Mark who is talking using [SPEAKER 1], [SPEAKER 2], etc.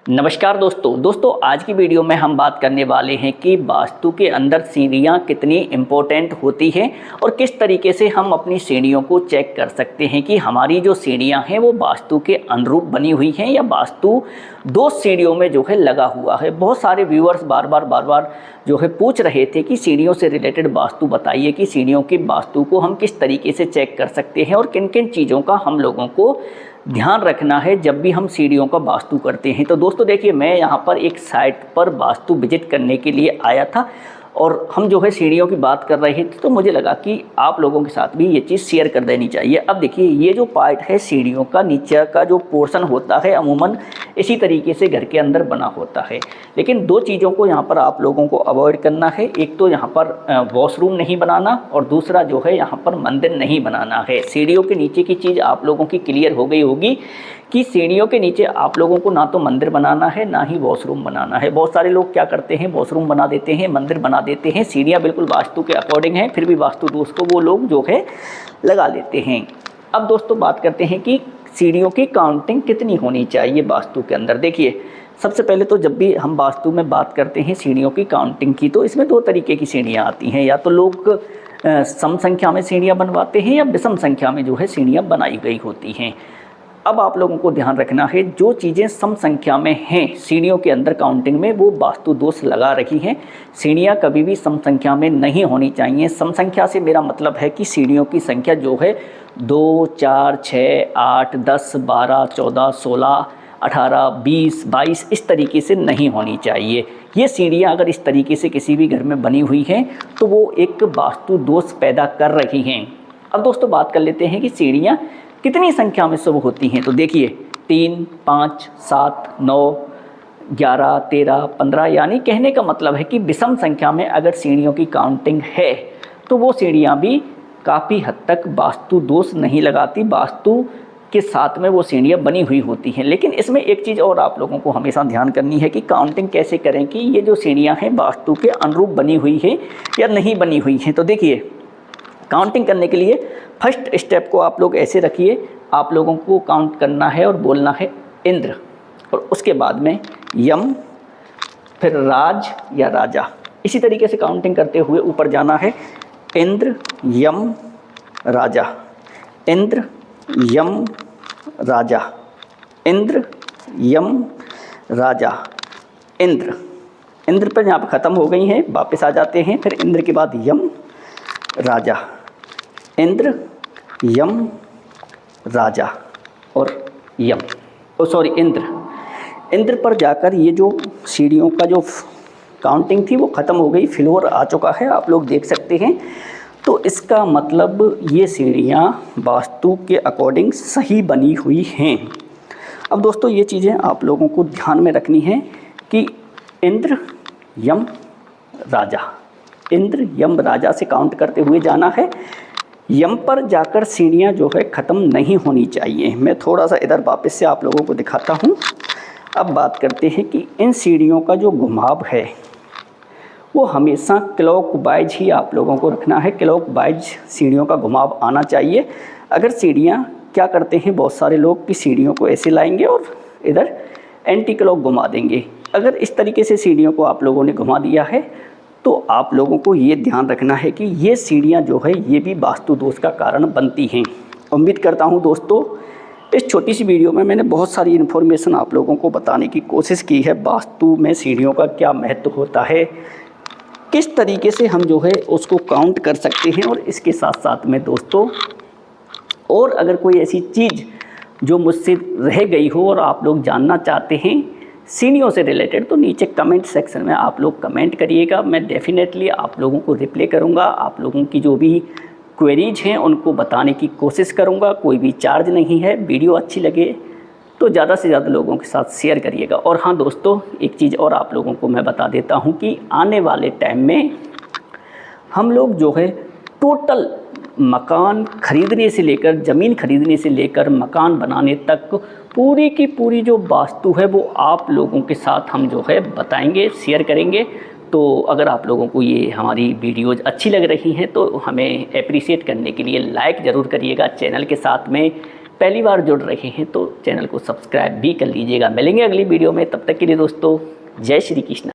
[SPEAKER 1] नमस्कार दोस्तों आज की वीडियो में हम बात करने वाले हैं कि वास्तु के अंदर सीढ़ियाँ कितनी इम्पोर्टेंट होती हैं और किस तरीके से हम अपनी सीढ़ियों को चेक कर सकते हैं कि हमारी जो सीढ़ियाँ हैं वो वास्तु के अनुरूप बनी हुई हैं या वास्तु दोष सीढ़ियों में जो है लगा हुआ है। बहुत सारे व्यूअर्स बार बार जो है पूछ रहे थे कि सीढ़ियों से रिलेटेड वास्तु बताइए कि सीढ़ियों की वास्तु को हम किस तरीके से चेक कर सकते हैं और किन किन चीज़ों का हम लोगों को ध्यान रखना है जब भी हम सीढ़ियों का वास्तु करते हैं। तो दोस्तों देखिए, मैं यहाँ पर एक साइट पर वास्तु विजिट करने के लिए आया था और हम जो है सीढ़ियों की बात कर रहे थे, तो मुझे लगा कि आप लोगों के साथ भी ये चीज़ शेयर कर देनी चाहिए। अब देखिए, ये जो पार्ट है सीढ़ियों का, नीचे का जो पोर्शन होता है अमूमन इसी तरीके से घर के अंदर बना होता है। लेकिन दो चीज़ों को यहाँ पर आप लोगों को अवॉइड करना है। एक तो यहाँ पर वॉशरूम नहीं बनाना और दूसरा जो है यहाँ पर मंदिर नहीं बनाना है। सीढ़ियों के नीचे की चीज़ आप लोगों की क्लियर हो गई होगी कि सीढ़ियों के नीचे आप लोगों को ना तो मंदिर बनाना है ना ही वॉशरूम बनाना है। बहुत सारे लोग क्या करते हैं, वॉशरूम बना देते हैं, मंदिर बना देते हैं। सीढ़ियाँ बिल्कुल वास्तु के अकॉर्डिंग हैं, फिर भी वास्तु दोष को वो लोग जो है लगा लेते हैं। अब दोस्तों बात करते हैं कि सीढ़ियों की काउंटिंग कितनी होनी चाहिए वास्तु के अंदर। देखिए, सबसे पहले तो जब भी हम वास्तु में बात करते हैं सीढ़ियों की काउंटिंग की, तो इसमें दो तरीके की सीढ़ियाँ आती हैं। या तो लोग सम संख्या में सीढ़ियाँ बनवाते हैं या विषम संख्या में जो है सीढ़ियाँ बनाई गई होती हैं। अब आप लोगों को ध्यान रखना है, जो चीज़ें सम संख्या में हैं सीढ़ियों के अंदर काउंटिंग में, वो वास्तु दोष लगा रही हैं। सीढ़ियाँ कभी भी सम संख्या में नहीं होनी चाहिए। सम संख्या से मेरा मतलब है कि सीढ़ियों की संख्या जो है 2, 4, 6, 8, 10, 12, 14, 16, 18, 20, 22 इस तरीके से नहीं होनी चाहिए। ये सीढ़ियाँ अगर इस तरीके से किसी भी घर में बनी हुई हैं तो वो एक वास्तु दोष पैदा कर रही हैं। अब दोस्तों बात कर लेते हैं कि सीढ़ियाँ कितनी संख्या में शुभ होती हैं। तो देखिए, 3, 5, 7, 9, 11, 13, 15, यानी कहने का मतलब है कि विषम संख्या में अगर सीढ़ियों की काउंटिंग है तो वो सीढ़ियाँ भी काफ़ी हद तक वास्तु दोष नहीं लगाती, वास्तु के साथ में वो सीढ़ियाँ बनी हुई होती हैं। लेकिन इसमें एक चीज़ और आप लोगों को हमेशा ध्यान करनी है कि काउंटिंग कैसे करें कि ये जो सीढ़ियाँ हैं वास्तु के अनुरूप बनी हुई है या नहीं बनी हुई हैं। तो देखिए, काउंटिंग करने के लिए फर्स्ट स्टेप को आप लोग ऐसे रखिए, आप लोगों को काउंट करना है और बोलना है इंद्र, और उसके बाद में यम, फिर राज या राजा। इसी तरीके से काउंटिंग करते हुए ऊपर जाना है। इंद्र, यम, राजा, इंद्र, यम, राजा, इंद्र, यम, राजा, इंद्र। इंद्र पर यहाँ पर ख़त्म हो गई हैं, वापस आ जाते हैं। फिर इंद्र के बाद यम, राजा, इंद्र, यम, राजा और यम, इंद्र पर जाकर ये जो सीढ़ियों का जो काउंटिंग थी वो ख़त्म हो गई, फ्लोर आ चुका है, आप लोग देख सकते हैं। तो इसका मतलब ये सीढ़ियाँ वास्तु के अकॉर्डिंग सही बनी हुई हैं। अब दोस्तों ये चीज़ें आप लोगों को ध्यान में रखनी है कि इंद्र, यम, राजा, इंद्र, यम, राजा से काउंट करते हुए जाना है। यम पर जाकर सीढ़ियाँ जो है ख़त्म नहीं होनी चाहिए। मैं थोड़ा सा इधर वापस से आप लोगों को दिखाता हूँ। अब बात करते हैं कि इन सीढ़ियों का जो घुमाव है वो हमेशा क्लॉकवाइज ही आप लोगों को रखना है। क्लॉकवाइज सीढ़ियों का घुमाव आना चाहिए। अगर सीढ़ियाँ क्या करते हैं, बहुत सारे लोग कि सीढ़ियों को ऐसे लाएंगे और इधर एंटी क्लॉक घुमा देंगे। अगर इस तरीके से सीढ़ियों को आप लोगों ने घुमा दिया है तो आप लोगों को ये ध्यान रखना है कि ये सीढ़ियाँ जो है ये भी वास्तु दोष का कारण बनती हैं। उम्मीद करता हूँ दोस्तों इस छोटी सी वीडियो में मैंने बहुत सारी इन्फॉर्मेशन आप लोगों को बताने की कोशिश की है। वास्तु में सीढ़ियों का क्या महत्व होता है, किस तरीके से हम जो है उसको काउंट कर सकते हैं, और इसके साथ साथ में दोस्तों और अगर कोई ऐसी चीज़ जो मुझसे रह गई हो और आप लोग जानना चाहते हैं सीढ़ियों से रिलेटेड, तो नीचे कमेंट सेक्शन में आप लोग कमेंट करिएगा। मैं डेफिनेटली आप लोगों को रिप्लाई करूंगा। आप लोगों की जो भी क्वेरीज हैं उनको बताने की कोशिश करूंगा। कोई भी चार्ज नहीं है। वीडियो अच्छी लगे तो ज़्यादा से ज़्यादा लोगों के साथ शेयर करिएगा। और हाँ दोस्तों, एक चीज़ और आप लोगों को मैं बता देता हूँ कि आने वाले टाइम में हम लोग जो है टोटल मकान खरीदने से लेकर, ज़मीन खरीदने से लेकर मकान बनाने तक पूरी की पूरी जो वास्तु है वो आप लोगों के साथ हम जो है बताएंगे, शेयर करेंगे। तो अगर आप लोगों को ये हमारी वीडियोज़ अच्छी लग रही हैं तो हमें अप्रिशिएट करने के लिए लाइक ज़रूर करिएगा। चैनल के साथ में पहली बार जुड़ रहे हैं तो चैनल को सब्सक्राइब भी कर लीजिएगा। मिलेंगे अगली वीडियो में, तब तक के लिए दोस्तों जय श्री कृष्ण।